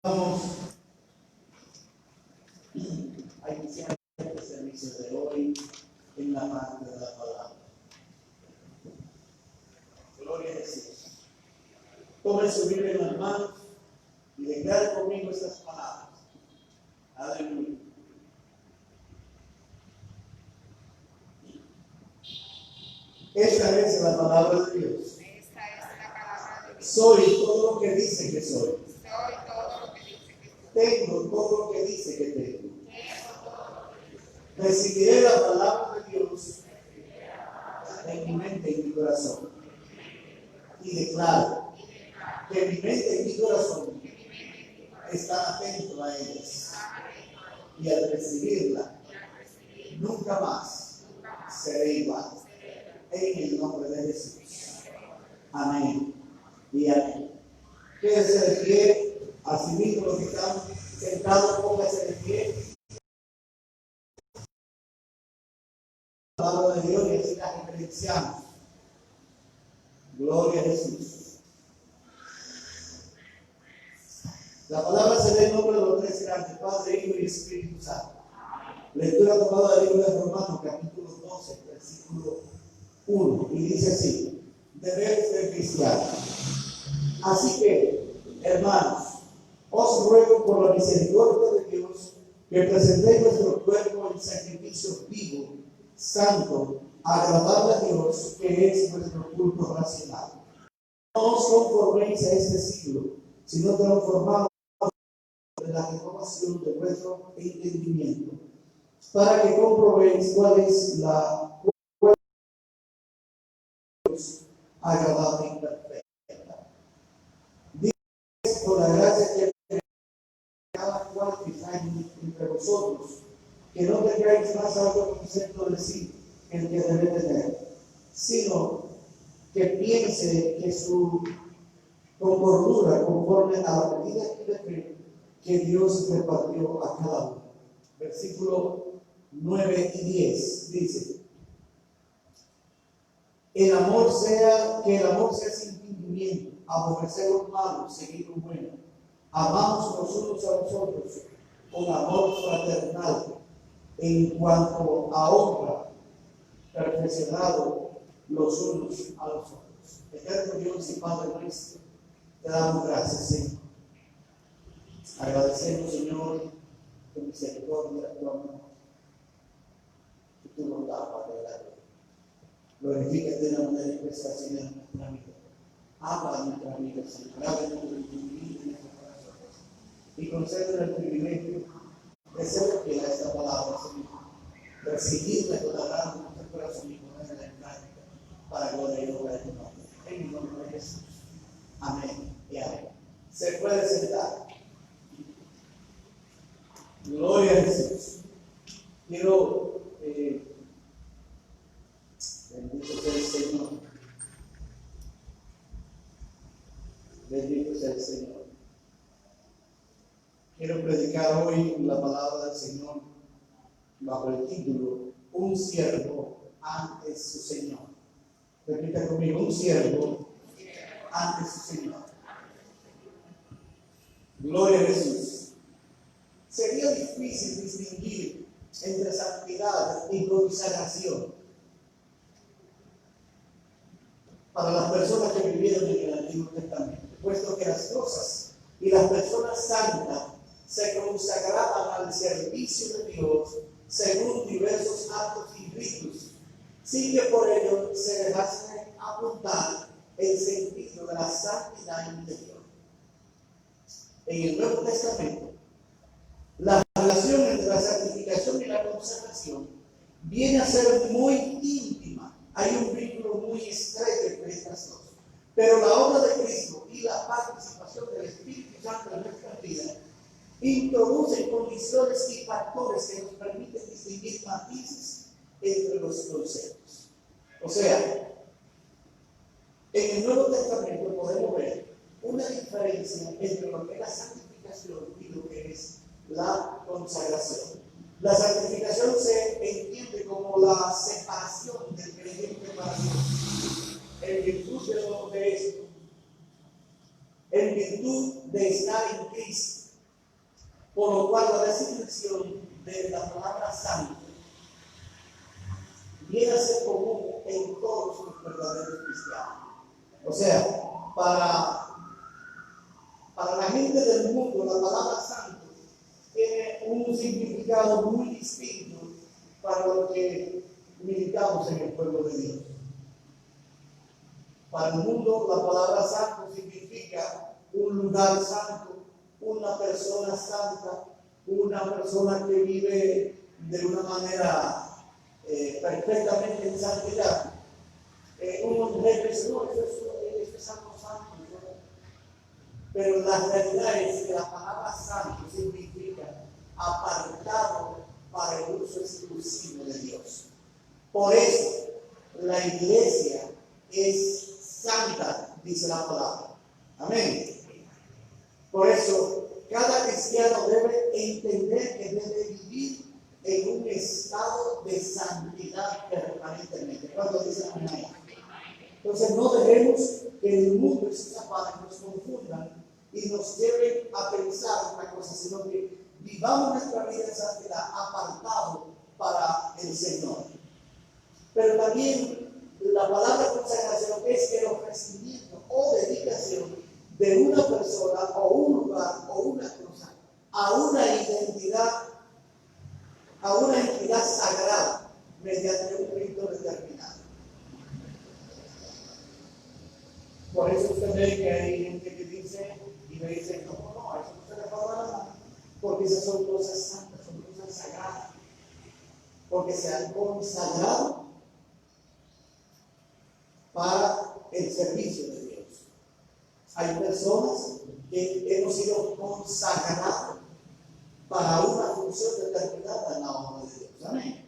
Vamos a iniciar este servicio de hoy en la parte de la palabra. Gloria a Jesús. Tome su Biblia en las manos y declare conmigo estas palabras. Aleluya. Esta es la palabra de Dios. Soy todo lo que dice que soy. Tengo todo lo que dice que tengo. Recibiré la palabra de Dios en mi mente y mi corazón. Y declaro que mi mente y mi corazón están atentos a ellas. Y al recibirla, nunca más seré igual. En el nombre de Jesús. Amén. Y amén. Quédese de pie. Así mismo los que están sentados, pónganse de pie. La palabra de Dios y así la referenciamos. Gloria a Jesús. La palabra se lee en nombre de los tres grandes, Padre, Hijo y Espíritu Santo. Lectura tomada del libro de Romanos, capítulo 12, versículo 1. Y dice así: deber ser cristiano. Así que, hermanos, os ruego por la misericordia de Dios que presentéis vuestro cuerpo en sacrificio vivo, santo, agradable a Dios, que es vuestro culto racional. No os conforméis a este siglo, sino transformaos de la renovación de vuestro entendimiento, para que comprobéis cuál es la agradable y perfecta. Dios, por la gracia que cada cual que está entre vosotros, que no tengáis más alto concepto de sí que el que debe tener, sino que piense que su cordura conforme a la medida de fe que Dios repartió a cada uno. Versículo 9 y 10 dice: que el amor sea sin fingimiento, aborrecer lo malo, seguir lo bueno. Amamos los unos a los otros con amor fraternal, en cuanto a honra, perfeccionado los unos a los otros. Eterno Dios y Padre nuestro, te damos gracias, Señor. Agradecemos, Señor, tu misericordia, tu amor y tu bondad, Padre de la gloria. Glorifícate de una manera especial, Señor, en nuestra vida. Habla nuestra vida, Señor. Abre nuestro entendimiento y nuestro corazón. Y concédenos el privilegio de ser fiel a esta palabra, Señor. Perseguirla con la gran de nuestro corazón y ponerla en práctica para gloria y obra de tu nombre. En el nombre de Jesús. Amén y amén. Se puede sentar. Gloria a Jesús. Quiero, bendito sea el Señor. Bendito sea el Señor. Quiero predicar hoy la palabra del Señor bajo el título: un siervo ante su Señor. Repita conmigo: un siervo ante su Señor. Gloria a Jesús. Sería difícil distinguir entre santidad y consagración para las personas que vivieron en el Antiguo Testamento, puesto que las cosas y las personas santas se consagraban al servicio de Dios según diversos actos y ritos, sin que por ello se dejase apuntar el sentido de la santidad interior. En el Nuevo Testamento, la relación entre la santificación y la consagración viene a ser muy íntima. Hay un vínculo muy estrecho entre estas dos. Pero la obra de Cristo y la participación del Espíritu Santo en nuestra vida introducen condiciones y factores que nos permiten distinguir matices entre los conceptos. O sea, en el Nuevo Testamento podemos ver una diferencia entre lo que es la santificación y lo que es la consagración. La santificación se entiende como la separación del creyente para Dios, en virtud de esto, en virtud de estar en Cristo, Por lo cual la definición de la palabra santo viene a ser común en todos los verdaderos cristianos. O sea, para la gente del mundo, la palabra santo tiene un significado muy distinto para lo que militamos en el pueblo de Dios. Para el mundo, la palabra santo significa un lugar santo, una persona santa, una persona que vive de una manera perfectamente en santidad. Un rey dice, no, esto es algo santo, ¿no? Pero la realidad es que la palabra santo significa apartado para el uso exclusivo de Dios. Por eso, la iglesia es santa, dice la palabra. Amén. Por eso, cada cristiano debe entender que debe vivir en un estado de santidad permanentemente. ¿Cuántos dicen amén? Entonces, no dejemos que el mundo y sus zapatos nos confundan y nos lleven a pensar una cosa, sino que vivamos nuestra vida en santidad apartado para el Señor. Pero también la palabra consagración es el ofrecimiento o dedicación de una persona o un lugar o una cosa a una identidad, a una entidad sagrada mediante un rito determinado. Por eso usted ve que hay gente que dice y me dice, no, eso no se le va a dar nada, porque esas son cosas santas, son cosas sagradas, porque se han consagrado para el servicio de Dios. Hay personas que hemos sido consagrados para una función determinada en la obra de Dios. Amén.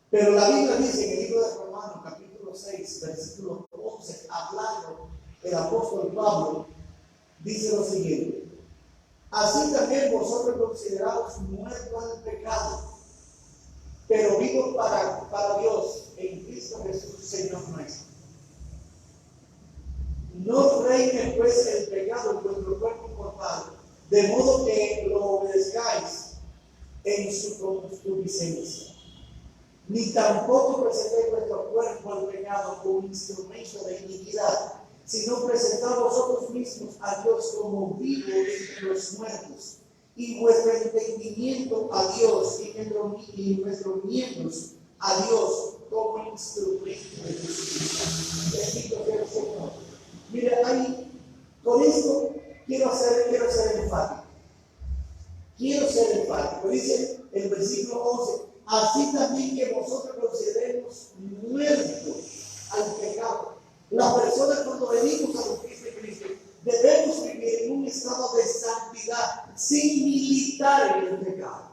Pero la Biblia dice en el libro de Romanos, capítulo 6, versículo 11, hablando el apóstol Pablo, dice lo siguiente: así también vosotros considerados muertos al pecado, pero vivos para Dios en Cristo Jesús, Señor nuestro. No reine pues el pecado en vuestro cuerpo mortal, de modo que lo obedezcáis en su concupiscencia. Ni tampoco presentéis vuestro cuerpo al pecado como instrumento de iniquidad, sino presentad vosotros mismos a Dios como vivo entre los muertos, y vuestro entendimiento a Dios y vuestros miembros a Dios como instrumento de justicia. Bendito sea el Señor. Mira, ahí, con esto quiero ser enfático. Quiero ser enfático. Dice el versículo 11, así también que vosotros consideremos muertos al pecado. La persona, cuando venimos a los pies de Cristo, debemos vivir en un estado de santidad sin militar en el pecado,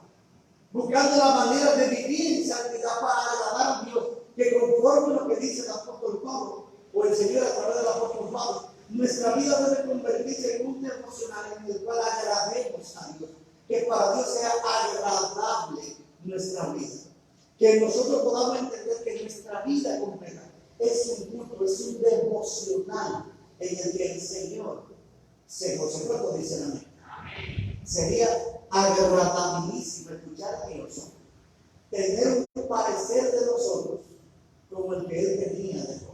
buscando la manera de vivir en santidad para agradar a Dios, que conforme a lo que dice el apóstol Pablo, o el Señor a través del apóstol Pablo, nuestra vida debe convertirse en un devocional en el cual agrademos a Dios, que para Dios sea agradable nuestra vida, que nosotros podamos entender que nuestra vida completa es un culto, es un devocional en el que el Señor se goza. ¿Cuánto dicen amén? Sería agradabilísimo escuchar a Dios tener un parecer de nosotros como el que Él tenía de nosotros.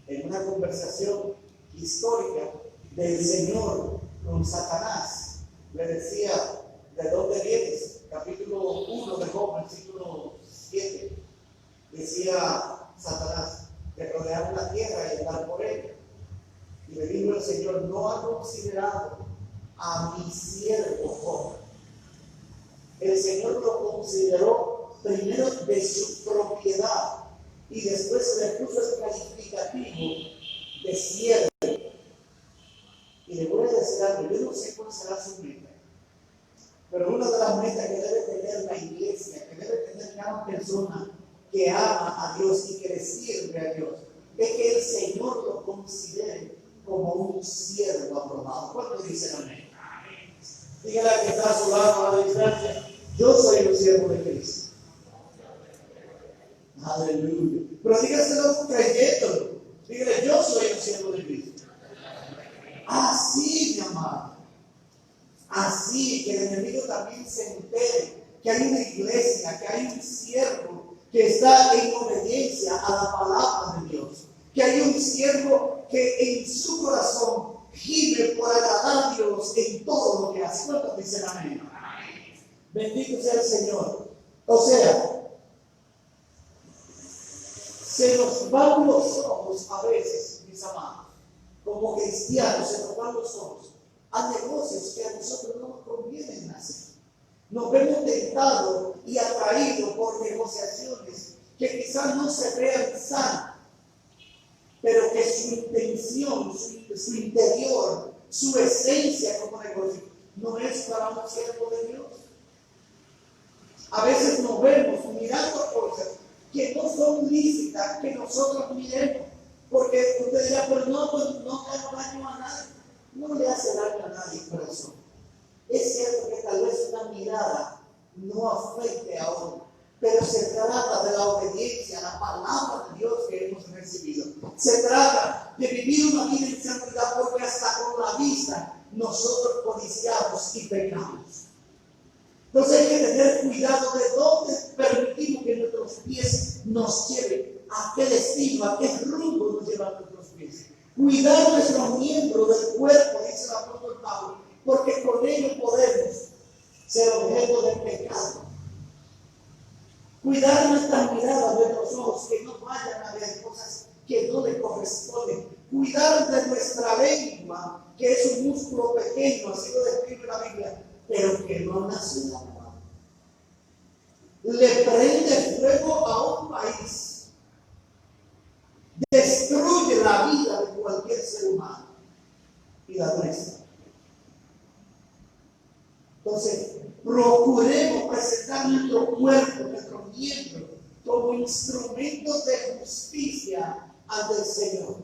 En una conversación histórica del Señor con Satanás, le decía, ¿de dónde vienes? Capítulo 1 de Job, versículo 7. Decía Satanás, que rodeamos la tierra y andar por ella. Y le dijo el Señor, no ha considerado a mi siervo Job. El Señor lo consideró primero de su propiedad y después le puso el calificativo de siervo. Y le voy a decir algo, yo no sé cuál será su meta, pero una de las metas que debe tener la iglesia, que debe tener cada persona que ama a Dios y que le sirve a Dios, es que el Señor lo considere como un siervo aprobado. ¿Cuánto dicen amén? Dígale a que está a su lado a la distancia, yo soy un siervo de Cristo. Aleluya. Pero dígaselo creyéndolo. Dígale, yo soy un siervo de Cristo. Así, mi amado. Así que el enemigo también se entere que hay una iglesia, que hay un siervo que está en obediencia a la palabra de Dios, que hay un siervo que en su corazón gime por agradar a Dios en todo lo que hace. ¿Cuántos dicen amén? Bendito sea el Señor. O sea, se nos van los ojos a veces, mis amados, como cristianos, se nos van los ojos a negocios que a nosotros no nos convienen hacer. Nos vemos tentados y atraídos por negociaciones que quizás no se vean sanas, pero que su intención, su interior, su esencia como negocio, no es para un siervo de Dios. A veces nos vemos mirando cosas que no son lícitas, que nosotros miremos, porque usted dirá, pues no le hago daño a nadie. No le hace daño a nadie, corazón. Es cierto que tal vez una mirada no afecte a otro, pero se trata de la obediencia a la palabra de Dios que hemos recibido. Se trata de vivir una vida en santidad, porque hasta con la vista nosotros codiciamos y pecamos. Entonces hay que tener cuidado de dónde permitimos que nuestros pies nos lleven, a qué destino, a qué rumbo nos llevan nuestros pies. Cuidar nuestros miembros del cuerpo, dice el apóstol Pablo, porque con ellos podemos ser objeto de pecado. Cuidar nuestras miradas, nuestros ojos, que no vayan a ver cosas que no le corresponden. Cuidar de nuestra lengua, que es un músculo pequeño, así lo describe la Biblia, pero que no nace en la mano. Le prende fuego a un país. Destruye la vida de cualquier ser humano y la nuestra. Entonces, procuremos presentar nuestro cuerpo, nuestros miembros, como instrumentos de justicia ante el Señor.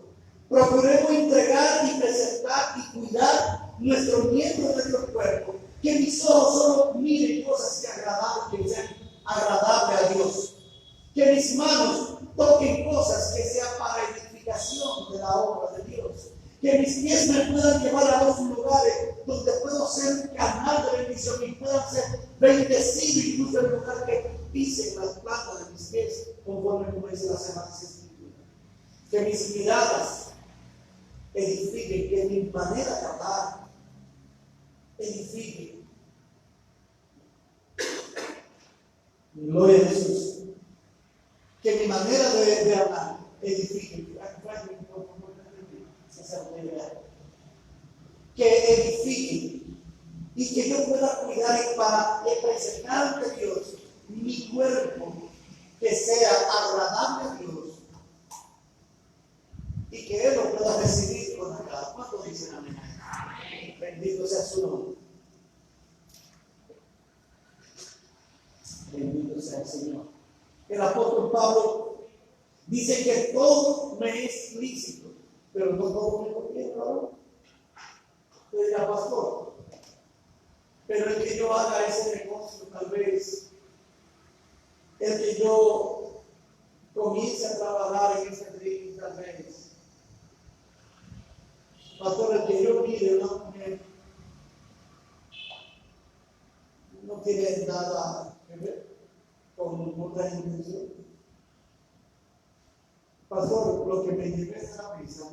Procuremos entregar y presentar y cuidar nuestros miembros, nuestro cuerpo. Que mis ojos solo miren cosas que sean agradables a Dios. Que mis manos toquen cosas que sean para edificación de la obra de Dios. Que mis pies me puedan llevar a los lugares donde puedo ser un canal de bendición y puedan ser bendecidos, incluso en el lugar que pisen las plantas de mis pies, conforme como dice la Sagrada Escritura. Que mis miradas edifiquen, que mi manera de hablar edifique. Gloria a Jesús. Que mi manera de hablar edifique. Que edifique y que yo pueda cuidar para presentar ante Dios mi cuerpo, que sea agradable a Dios y que Él lo pueda recibir con agrado. ¿Cuántos dicen amén? Bendito sea su nombre. Bendito sea el Señor. El apóstol Pablo dice que todo me es lícito, pero no todo me conviene, ¿no? Usted dirá, pastor, pero el que yo haga ese negocio, tal vez, el que yo comience a trabajar en ese ring, tal vez, pastor, el que yo mire una mujer, no tiene nada que ver con otra intención. Pastor, lo que me llevé a esa mesa,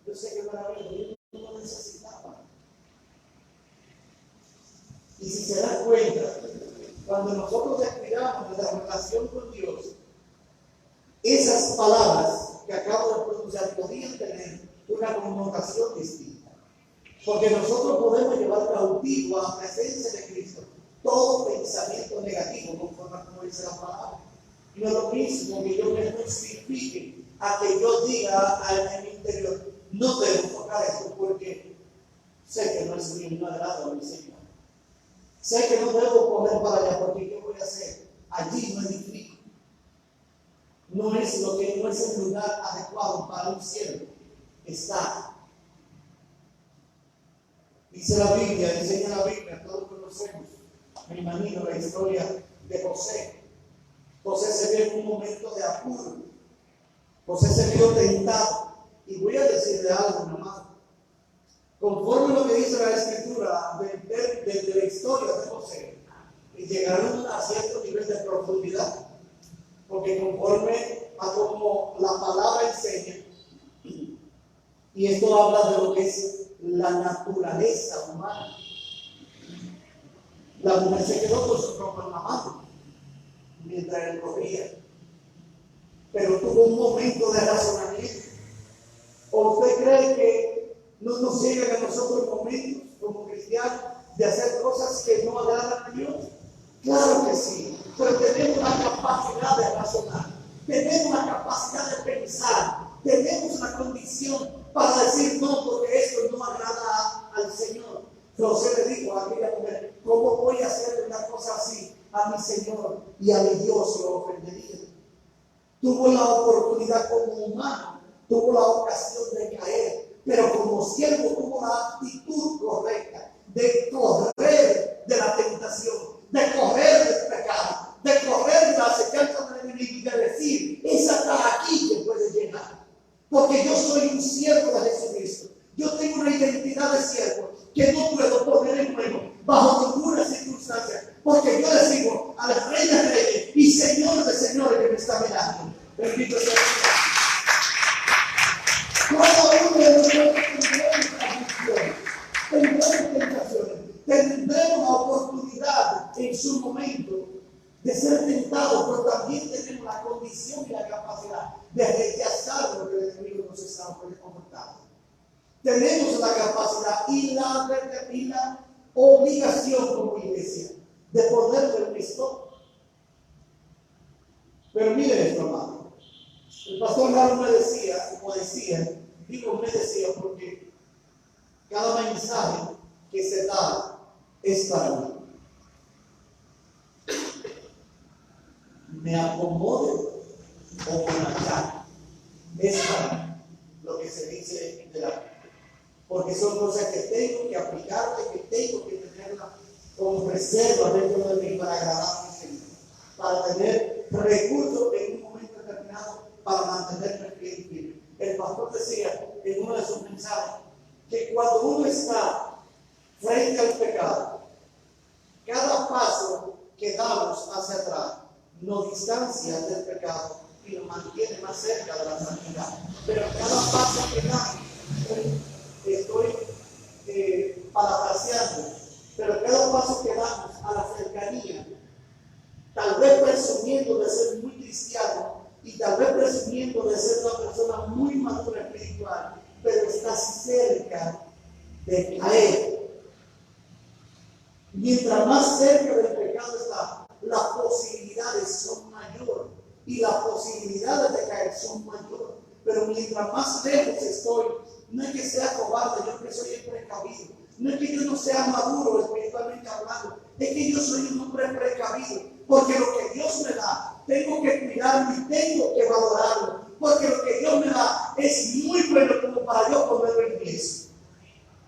yo sé que para ver, yo no lo necesitaba. Y si se da cuenta, cuando nosotros descuidamos nuestra relación con Dios, esas palabras que acabo de pronunciar podrían tener una connotación distinta. Porque nosotros podemos llevar cautivo a la presencia de Cristo todo pensamiento negativo, conforme como dice la palabra. No es lo mismo que yo me justifique a que yo diga en mi interior, no debo tocar esto porque sé que no es mi agrado a mi Señor. Sé que no debo coger para allá porque ¿qué voy a hacer? Allí no edifico. No es el lugar adecuado para un siervo estar. Dice la Biblia, enseña la Biblia, todos conocemos, me imagino, la historia de José. José se vio en un momento de apuro. José se vio tentado. Y voy a decirle algo, mi amado. Conforme lo que dice la Escritura, del desde la historia de José y llegaron a cierto nivel de profundidad, porque conforme a como la palabra enseña, y esto habla de lo que es la naturaleza humana. La mujer se quedó con su ropa en la mano mientras él corría, pero tuvo un momento de razonamiento. ¿O usted cree que no nos llegan a nosotros momentos como cristianos de hacer cosas que no agradan a Dios? Claro que sí, pero tenemos la capacidad de razonar, tenemos la capacidad de pensar, tenemos la condición para decir no, porque esto no agrada al Señor. José le dijo a aquella mujer: ¿cómo voy a hacer una cosa así a mi Señor y a mi Dios lo ofendería? Tuvo la oportunidad como humano, tuvo la ocasión de caer, pero como siervo tuvo la actitud correcta de correr de la tentación, de correr del pecado, de correr de la acechanza del enemigo y de decir: es hasta aquí que puede llegar, porque yo soy un siervo de Jesucristo. Yo tengo una identidad de siervo que no puedo poner en juego bajo ninguna circunstancia, porque yo le sigo al Rey de Reyes y Señor de Señores que me está mirando. Bendito sea Dios. Cada uno de nosotros tendremos tentaciones, tendremos la oportunidad en su momento de ser tentados, pero también tenemos la condición y la capacidad de rechazar lo que el enemigo nos está ofertando. Tenemos la capacidad y la obligación como iglesia de ponerle un stop. Pero miren esto, hermano. El pastor Laro me decía, porque cada mensaje que se da es para mí. Me acomode o me achaque, es para mí lo que se dice de la, porque son cosas que tengo que aplicarle, que tengo que tenerla como reserva dentro de mí para agradar a mi Señor, para tener recursos en un momento determinado para mantenerme fiel y firme. El pastor decía en uno de sus mensajes que cuando uno está frente al pecado, cada paso que damos hacia atrás nos distancia del pecado y nos mantiene más cerca de la santidad. Pero cada paso que damos, estoy parafraseando, pero cada paso que damos a la cercanía, tal vez presumiendo de ser muy cristiano y tal vez presumiendo de ser una persona muy madura espiritual, pero estás cerca de caer. Mientras más cerca del pecado está, las posibilidades son mayores y las posibilidades de caer son mayores. Pero mientras más lejos estoy, no es que sea cobarde, yo que soy el precavido, no es que yo no sea maduro espiritualmente hablando, es que yo soy un hombre precavido, porque lo que Dios me da, tengo que cuidarlo y tengo que valorarlo, porque lo que Dios me da es muy bueno como para yo ponerlo en pie.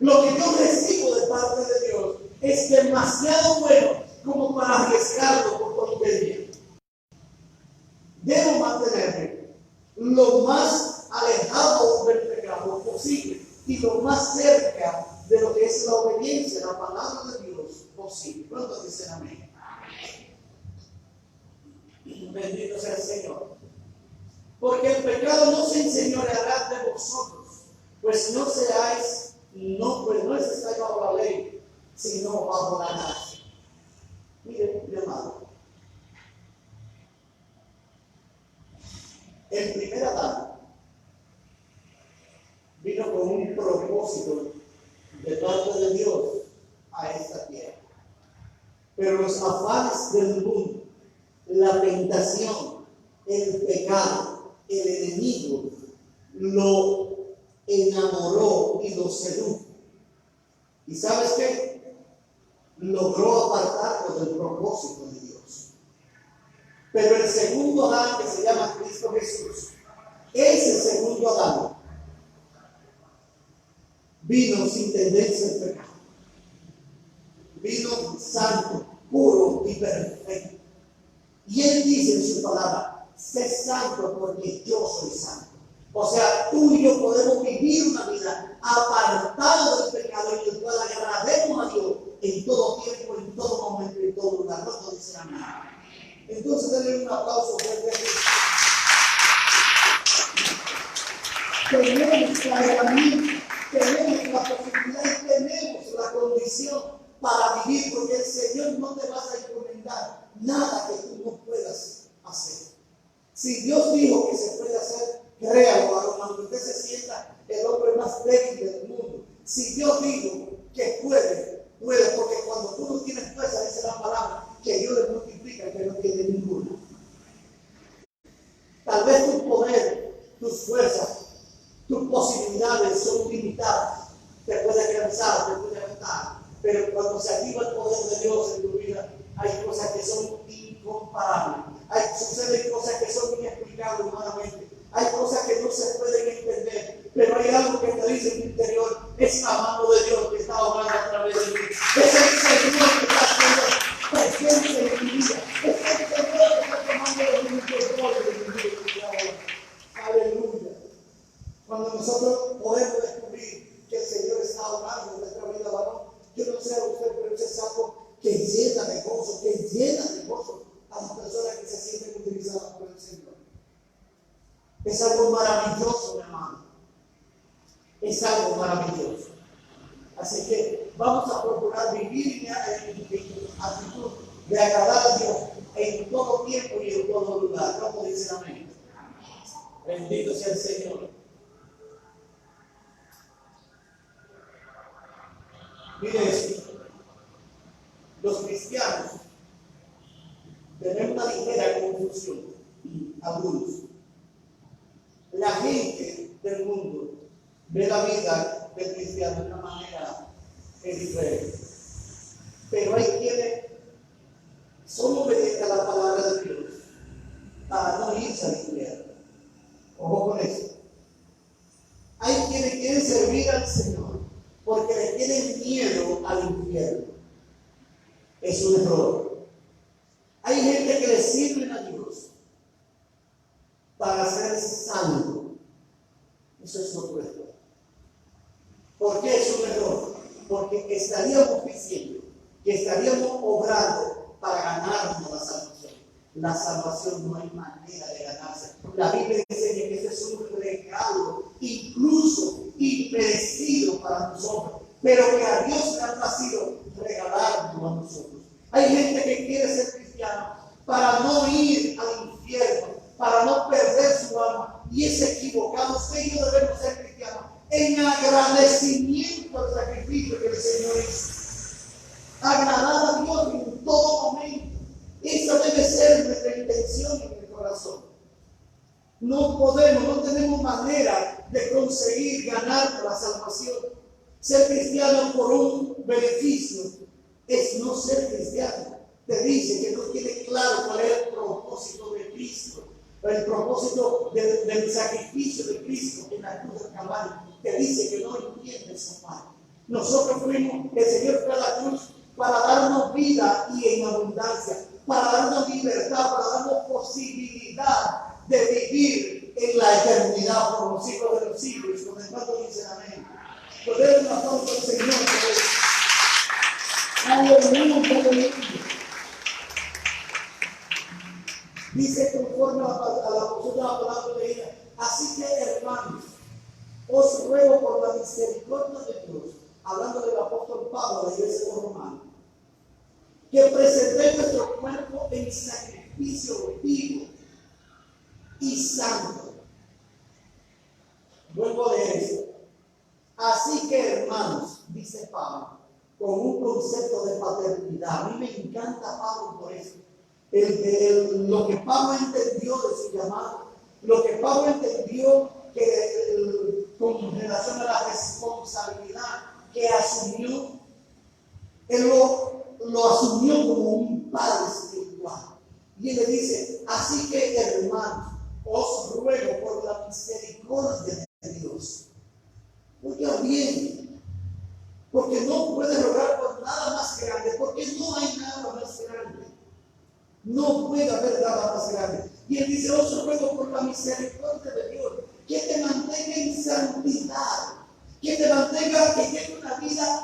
Lo que yo recibo de parte de Dios es demasiado bueno como para arriesgarlo por tontería. Debo mantenerme lo más alejado del pecado posible y lo más cerca de lo que es la obediencia, la palabra de Dios posible. ¿Cuántos dicen amén? Bendito sea el Señor. Porque el pecado no se enseñoreará de vosotros, pues no estáis bajo la ley, sino bajo la gracia. Miren, mi amado, el primer Adán vino con un propósito de parte de Dios a esta tierra. Pero los afanes del mundo, la tentación, el pecado, el enemigo, lo enamoró y lo sedujo. ¿Y sabes qué? Logró apartarlo del propósito de Dios. Pero el segundo Adán, que se llama Cristo Jesús, ese segundo Adán vino sin tendencia al pecado. Vino santo, puro y perfecto. Y Él dice en su palabra: sé santo porque yo soy santo. O sea, tú y yo podemos vivir una vida apartado del pecado en el cual agrademos a Dios en todo tiempo, en todo momento, en todo lugar. No dicen amén. Entonces denle un aplauso fuerte. Tenemos la herramienta, tenemos la posibilidad y tenemos la condición para vivir, porque el Señor no te va a encomendar nada que tú no puedas hacer. Si Dios dijo que se puede hacer, créalo, varón, aunque usted se sienta el hombre más débil del mundo. Si Dios dijo que puede, porque cuando tú no tienes fuerza, dice la palabra, que Dios le multiplica, que no tiene ninguna. Tal vez tu poder, tus fuerzas, tus posibilidades son limitadas. Te puede cansar, te puede aventar. Pero cuando se activa el poder de Dios en tu vida, hay cosas que son incomparables. Suceden cosas que son inexplicables humanamente. Hay cosas que no se pueden entender. Pero hay algo que te dice en tu interior. Es la mano de Dios que está obrando a través de mí. Es el Señor que está haciendo presente en mi vida. Es el Señor que está tomando el control de mi vida. Aleluya. Cuando nosotros podemos descubrir que el Señor está obrando en nuestra vida, varón, yo no sé a usted, pero eso es algo que llena de gozo, a las personas que se sienten utilizadas por el Señor. Es algo maravilloso, mi hermano. Es algo maravilloso. Así que vamos a procurar vivir en actitud de agradar a Dios en todo tiempo y en todo lugar. ¿Cómo dicen amén? Bendito sea el Señor. Mire esto. Los cristianos tenemos una ligera confusión, algunos. La gente del mundo ve la vida del cristiano de una manera diferente. Pero hay quienes son obedientes a la palabra de Dios para no irse al infierno. Ojo con eso. Hay quienes quieren servir al Señor porque le tienen miedo al infierno. Es un error. Hay gente que le sirven a Dios para ser salvo. Eso es otro error. ¿Por qué es un error? Porque estaríamos diciendo que estaríamos obrando para ganarnos la salvación. La salvación no hay manera de ganarse. La Biblia enseña que este es un regalo, incluso imperecido para nosotros, pero que a Dios le ha placido regalarnos a nosotros. Hay gente que quiere ser cristiano para no ir al infierno, para no perder su alma, y es equivocado. Usted y yo debemos ser cristianos en agradecimiento al sacrificio que el Señor hizo. Agradar a Dios en todo momento. Esa debe ser nuestra intención en el corazón. No tenemos manera de conseguir ganar la salvación. Ser cristiano por un beneficio es no ser cristiano. Te dice que no tiene claro cuál es el propósito de Cristo, el propósito del sacrificio de Cristo en la cruz del Calvario. Te dice que no entiende esa parte. Nosotros el Señor fue a la cruz para darnos vida y en abundancia, para darnos libertad, para darnos posibilidad de vivir en la eternidad por los siglos de los siglos. Con el cual dicen amén. Poder una pausa al Señor. Aleluya. Dice conforme a la porción de la palabra de ella. Así que, hermanos, os ruego por la misericordia de Dios, hablando del apóstol Pablo de la iglesia de los romanos, que presentéis nuestro cuerpo en sacrificio vivo y santo. Vuelvo a leer esto. Así que, hermanos, dice Pablo, con un concepto de paternidad. A mí me encanta Pablo por eso. Lo que Pablo entendió de su llamado, lo que Pablo entendió con relación a la responsabilidad que asumió, él lo asumió como un padre espiritual. Y él le dice, así que, hermanos, os ruego por la misericordia de Dios. Oiga bien, porque no puede rogar por nada más grande, porque no hay nada más grande. No puede haber nada más grande. Y él dice, os ruego por la misericordia de Dios, que te mantenga en santidad, que te mantenga, que lleve una vida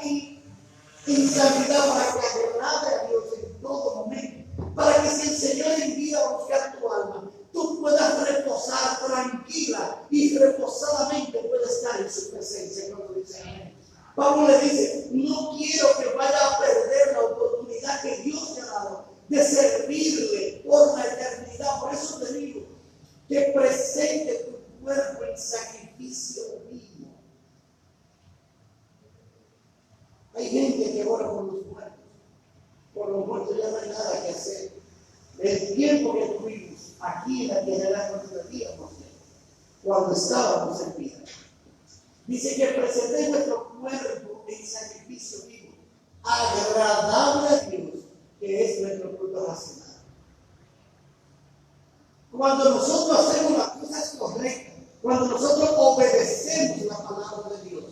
en santidad para que agrade a Dios en todo momento, para que si el Señor envía a buscar tu alma, tú puedas reposar tranquila y reposadamente puedas estar en su presencia. Cuando dice amén. Pablo le dice, no quiero que vaya a perder la oportunidad que Dios te ha dado de servirle por la eternidad. Por eso te digo que presente tu cuerpo en sacrificio vivo. Hay gente que ora por los muertos. Por los muertos ya no hay nada que hacer. El tiempo que tuvimos aquí en la tierra cuando vivíamos, cuando estábamos en vida. Dice que presente nuestro cuerpo en sacrificio vivo, agradable a Dios, que es nuestro culto racional. Cuando nosotros hacemos las cosas correctas, cuando nosotros obedecemos la palabra de Dios,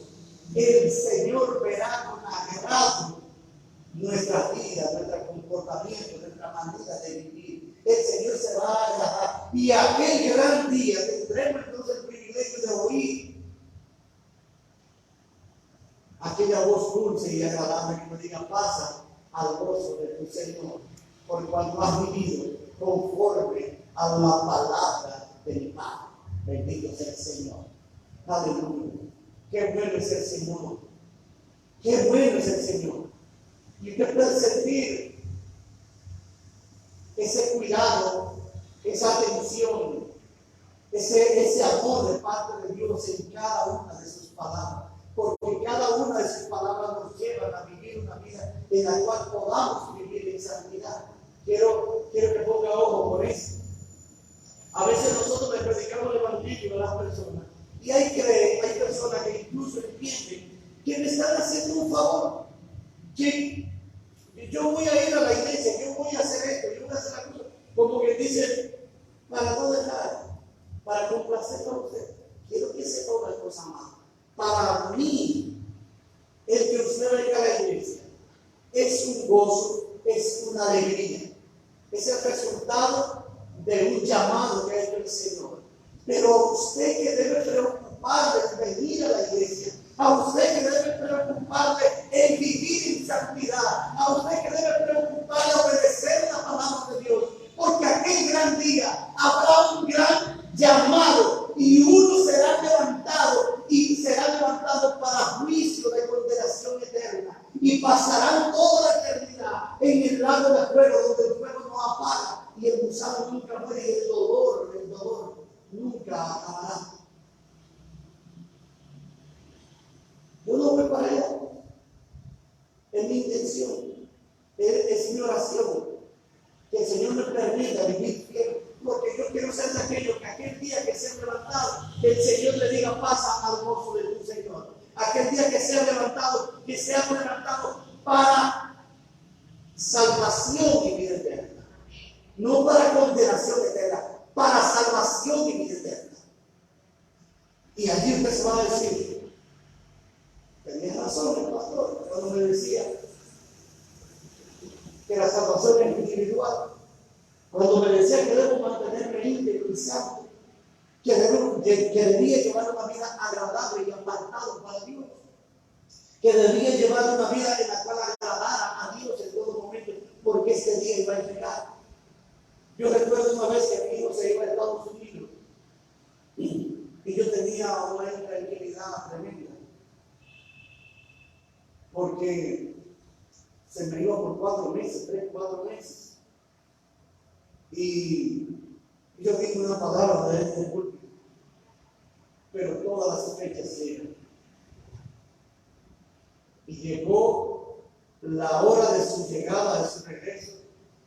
el Señor verá con agrado nuestra vida, nuestro comportamiento, nuestra manera de vivir. El Señor se va a agradar. Y aquel gran día tendremos entonces el privilegio de oír aquella voz dulce y agradable que nos diga, pasa al gozo de tu Señor, por cuanto has vivido conforme a la palabra de mi Padre. Bendito sea el Señor. Aleluya. Qué bueno es el Señor. Qué bueno es el Señor. Y usted puede sentir ese cuidado, esa atención, ese amor de parte de Dios en cada una de sus palabras. Porque cada una de sus palabras nos llevan a vivir una vida en la cual podamos vivir en santidad. Quiero que ponga ojo por eso. A veces nosotros le predicamos el evangelio a las personas y hay personas que incluso entienden que me están haciendo un favor, que yo voy a ir a la iglesia, yo voy a hacer esto, yo voy a hacer la cosa, como que dicen, para no dejar, para complacer a usted. Quiero que sepa una cosa más. Para mí, el que usted venga a la iglesia es un gozo, es una alegría, es el resultado de un llamado que ha hecho el Señor. Pero usted que debe preocuparle en venir a la iglesia, a usted que debe preocuparle en vivir en santidad, a usted que debe preocuparle obedecer la palabra de Dios, porque aquel gran día habrá un gran llamado y uno será levantado y será levantado para juicio de condenación eterna y pasarán toda la eternidad en el lago de fuego donde el fuego no apaga y el gusano nunca muere y el dolor nunca acabará. Yo no voy para allá. Es mi intención, es mi oración, que el Señor me permita vivir fiel, porque yo quiero ser de aquellos que aquel día que sea levantado, el Señor le diga, pasa al gozo de tu Señor. Aquel día que sea levantado para salvación y vida eterna, no para condenación eterna, para salvación y vida eterna. Y allí usted se va a decir, tenía razón el pastor cuando me decía que la salvación es individual, cuando me decía que debo mantenerme íntegro y santo, que debía llevar una vida agradable y apartado para Dios, que debía llevar una vida en la cual agradara a Dios en todo momento, porque este día iba a llegar. Yo recuerdo una vez que mi hijo se iba a Estados Unidos y yo tenía una intranquilidad tremenda, porque se me iba por 4 meses, 3-4 meses. Y yo dije una palabra de este púlpito, pero todas las fechas llegan. Y llegó la hora de su llegada, de su regreso,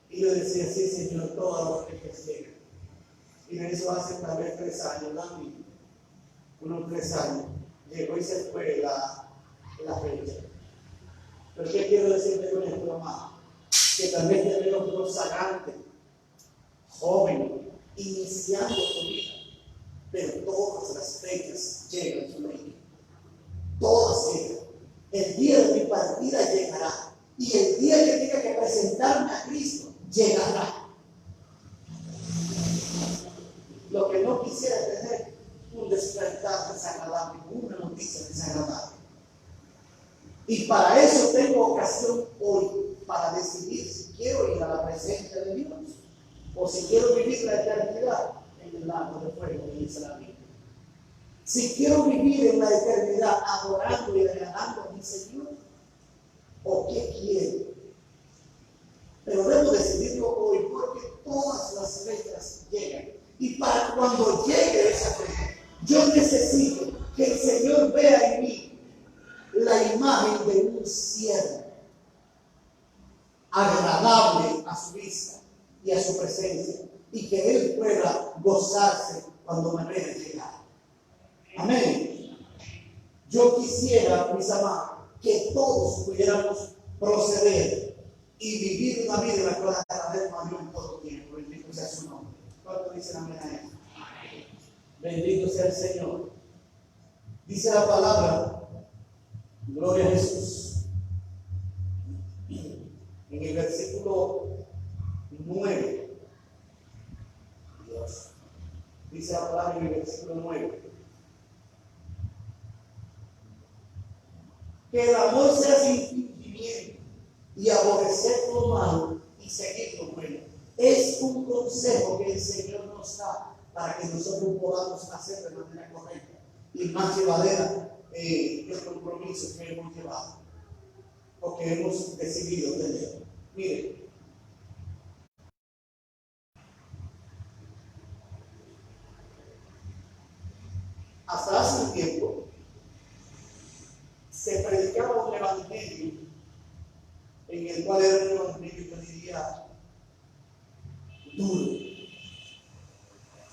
y yo decía, sí, Señor, todas las fechas llegan. Y en eso hace tal vez 3 años, también, unos 3 años, llegó y se fue la fecha. Pero ¿qué quiero decirte con esto, amado? Que también te veo consagrante, joven, iniciando tu vida, pero todas las fechas llegan a su ley. Todas llegan. El día de mi partida llegará. Y el día que tenga que presentarme a Cristo llegará. Lo que no quisiera es tener un despertar desagradable, una noticia desagradable. Y para eso tengo ocasión hoy, para decidir si quiero ir a la presencia de Dios o si quiero vivir la eternidad en el lago de fuego, que dice la Biblia. Si quiero vivir en la eternidad adorando y agradando a mi Señor, o qué quiero. Pero debo decidirlo hoy porque todas las fechas llegan. Y para cuando llegue esa fecha, yo necesito que el Señor vea en mí la imagen de un siervo agradable a su vista y a su presencia, y que Él pueda gozarse cuando me vea llegar. Amén. Yo quisiera, mis amados, que todos pudiéramos proceder y vivir una vida en la cual agradezco a Dios en todo tiempo. Bendito sea su nombre. ¿Cuánto dicen amén a eso? Bendito sea el Señor. Dice la palabra, gloria a Jesús, en el versículo 9. Dios. Dice la palabra en el versículo 9. Que el amor sea sin fingimiento y aborrecer lo malo y seguir lo bueno. Es un consejo que el Señor nos da para que nosotros podamos hacer de manera correcta y más llevadera el compromiso que hemos llevado, porque hemos decidido tener. Miren, hasta hace un tiempo se predicaba un evangelio en el cual era un evangelio, yo diría, duro.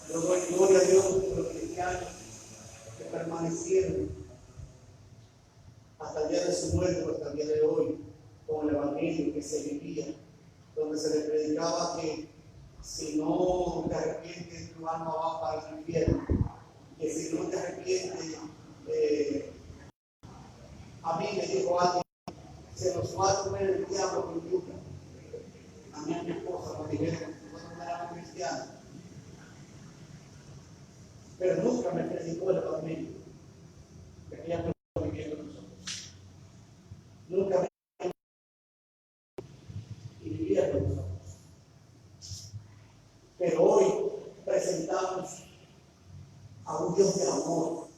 Yo doy gloria a Dios por los cristianos que permanecieron hasta el día de su muerte, hasta el día de hoy, con el evangelio que se vivía, donde se le predicaba que si no te arrepientes, tu alma va para el infierno, que si no te arrepientes, a mí me dijo alguien, se nos va a comer el diablo con yuca. A mí a mi esposa me dijeron, cuando era cristiana, pero nunca me predicó el evangelio que ella estaba viviendo nosotros. Nunca me y vivía con nosotros. Pero hoy presentamos a un Dios de amor.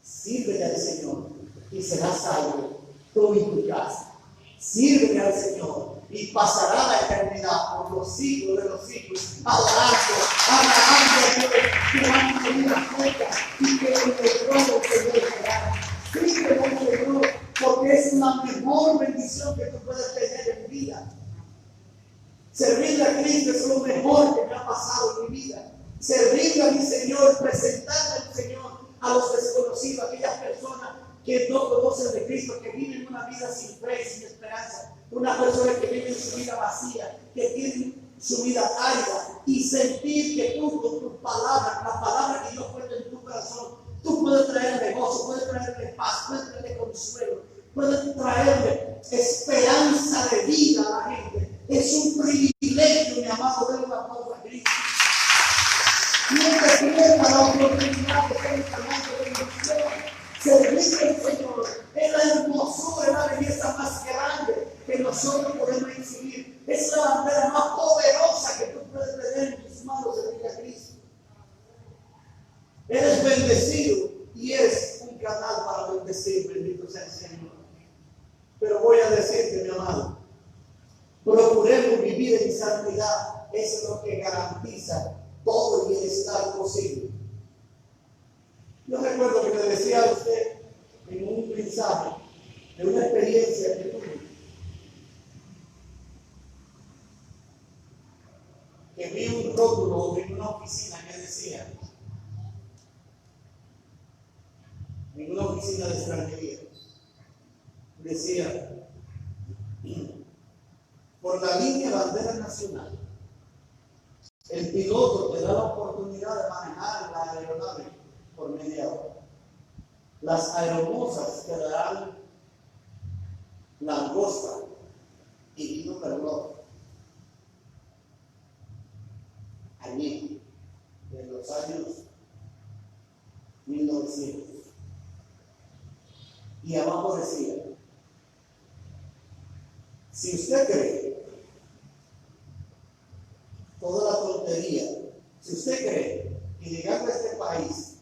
Sírvele al Señor y serás salvo tú y tu casa. Sírvele al Señor y pasará la eternidad por los siglos de los siglos, adorando a Dios, llevando una cuenta y que el trono del Señor será. Sírvele al Señor porque es la mejor bendición que tú puedes tener en vida. Servirle a Cristo es lo mejor que me ha pasado en mi vida. Servirle a mi Señor, presentarle al Señor a los desconocidos, a aquellas personas que no conocen de Cristo, que viven una vida sin fe y sin esperanza. Una persona que vive su vida vacía, que tiene su vida árida, y sentir que tú con tu palabra, la palabra que Dios puede en tu corazón, tú puedes traerle gozo, puedes traerle paz, puedes traerle consuelo, puedes traerle esperanza de vida a la gente. Es un privilegio, mi amado, de una palabra de Cristo. No te pierdas la oportunidad de ser un canal de bendición. Servirle al Señor es la hermosura, es la belleza más grande que nosotros podemos exhibir. Es la bandera más poderosa que tú puedes tener en tus manos, servir a Cristo. Eres bendecido y eres un canal para bendecir, bendito sea el Señor. Pero voy a decirte, mi amado, procuremos vivir en santidad. Eso es lo que garantiza todo el bienestar posible. Yo recuerdo que me decía a usted en un mensaje de una experiencia que tuve, que vi un rótulo en una oficina que decía, en una oficina de extranjería, decía, por la línea bandera nacional, el piloto te da la oportunidad de manejar la aeronave por media hora. Las aeromosas te darán langosta y vino merlot. Allí, en los años 1900. Y abajo decía, Si usted cree toda la tontería, si usted cree que llegando a este país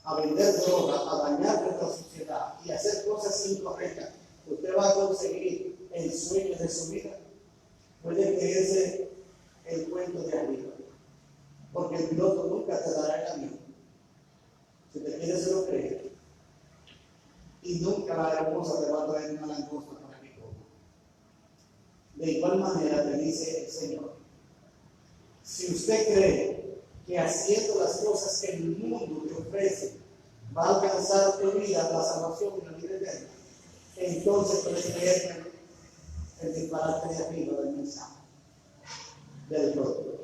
a vender droga, a dañar nuestra sociedad y hacer cosas incorrectas, usted va a conseguir el sueño de su vida, puede creerse el cuento de arriba, porque el piloto nunca te dará el avión. Si te quieres, se lo cree. Y nunca la hermosa te va a traer una langosta para que coma. De igual manera te dice el Señor, si usted cree que haciendo las cosas que el mundo te ofrece va a alcanzar tu vida, la salvación y la vida eterna, entonces puedes creer el disparate de arriba del mensaje del rostro.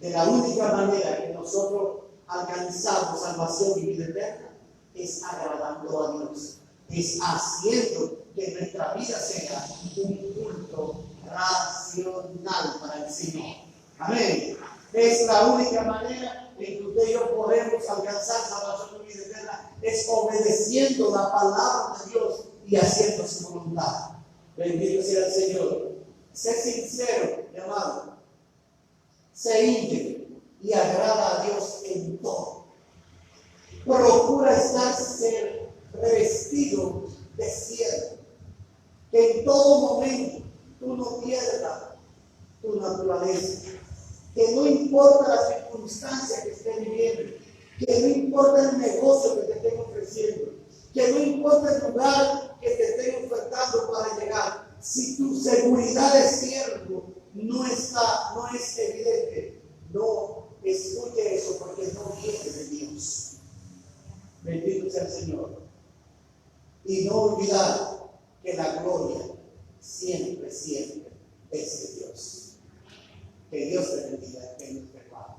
De la única manera que nosotros alcanzamos salvación y vida eterna es agradando a Dios, es haciendo que nuestra vida sea un culto racional para el Señor. Amén. Es la única manera en que usted y yo podemos alcanzar salvación y vida eterna, es obedeciendo la palabra de Dios y haciendo su voluntad. Bendito sea el Señor. Sé sincero, mi amado. Sé íntegro y agrada a Dios en todo. Procura estar revestido de cielo. Que en todo momento tú no pierdas tu naturaleza. Que no importa la circunstancia que estés viviendo, que no importa el negocio que te estén ofreciendo, que no importa el lugar que te estén ofertando para llegar, si tu seguridad de siervo no es evidente, no escuche eso porque no viene de Dios. Bendito sea el Señor. Y no olvidar que la gloria siempre es de Dios. Que Dios te bendiga en nuestro Padre.